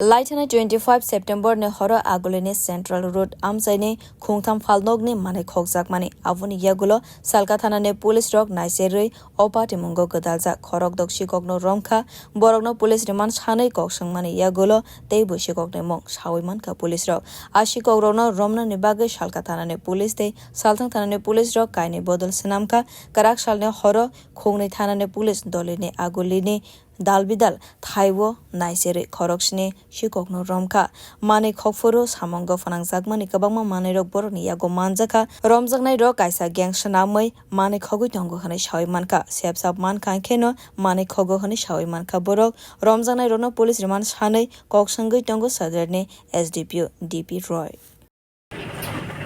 Laitana 25 September ne horo agolene Central Road amsaine khungtham falnogni mane khokjak mane avuni yagulo salka thanani police rok naiserui opati mungo godalja khorok dok sikokno romkha borokno police remand sanai koksang mane yagulo tei busikokne mong sawiman ka police rok ashikok rokno romna ni bage salka thanani police tei salthang thanani police rok kaini bodol senamka karak salne horo khungni thanani police dolini agolini dalbidal thaiwo naisere khoroksni sikokno romkha mane khokforo samongo phanangjak mani kabangma mane rok boroni yago manjaka romjaknai rok kaisa gang sanamai mane khogui tongo hane sawi manka sepsap manka kheno mane khogo hane sawi manka borok romjaknai rokno police remand sanai koksangui tongo sadarni SDPO DP Roy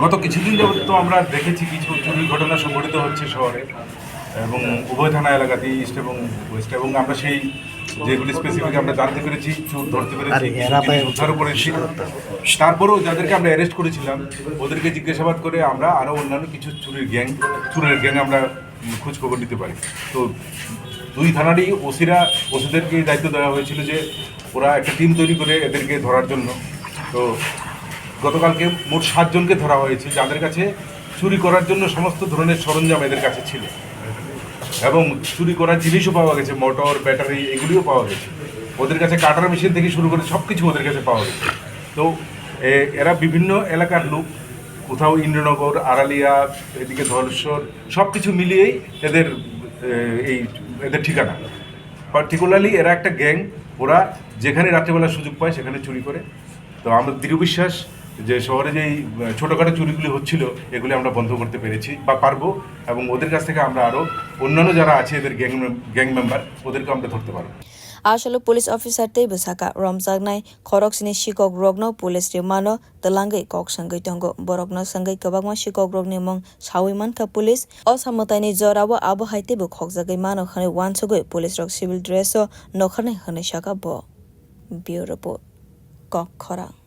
গত কিছুদিন যাবত তো আমরা দেখেছি কিছু চুরির ঘটনা সংঘটিত হচ্ছে শহরে এবং উভয় থানা এলাকাতে ইস্ট এবং ওয়েস্ট এবং আমরা সেই যেগুলি স্পেসিফিক আমরা জানতে পেরেছি চোর ধরতে পেরেছি উদ্ধারও করেছি তারপরেও যাদেরকে আমরা অ্যারেস্ট করেছিলাম ওদেরকে জিজ্ঞাসাবাদ করে আমরা আরও অন্যান্য কিছু চুরের গ্যাং আমরা খোঁজ খবর নিতে পারি তো দুই থানারই ওসিদেরকে দায়িত্ব দেওয়া হয়েছিল যে ওরা একটা টিম তৈরি করে এদেরকে ধরার জন্য তো গতকালকে মোট 7 জনকে ধরা হয়েছে যাদের কাছে চুরি করার জন্য সমস্ত ধরনের সরঞ্জাম এদের কাছে ছিল এবং চুরি করার জিনিসও পাওয়া গেছে মোটর ব্যাটারি এগুলিও পাওয়া গেছে ওদের কাছে কাটার মেশিন থেকে শুরু করে সব কিছু ওদের কাছে পাওয়া গেছে তো এরা বিভিন্ন এলাকার লোক কোথাও ইন্দ্রনগর আড়ালিয়া এদিকে ধলেশ্বর সব কিছু মিলিয়েই এদের ঠিকানা পার্টিকুলারলি এরা একটা গ্যাং ওরা যেখানে রাত্রেবেলা সুযোগ পায় সেখানে চুরি করে তো আমরা দৃঢ় বিশ্বাস যে শহরে যেই ছোটোখাটো চুরিগুলি হচ্ছিল এগুলি আমরা বন্ধ করতে পেরেছি বা পারবো এবং ওদের কাছ থেকে আমরা আরও অন্যান্য যারা আছে এদের গ্যাং মেম্বার ওদেরকে আমরা ধরতে পারবো আসলে police officer tei bwsaka romjaknai khoroksni sikok rokno police rimano tlangai koksangai tongo borokno sangai kwbangma sikok rokni mong sawi manka police o samataini jorao abo haite bo khokjagai mano khane wansugoi police rok civil dress o nokharnai hwnai saka bo bureau report Khorok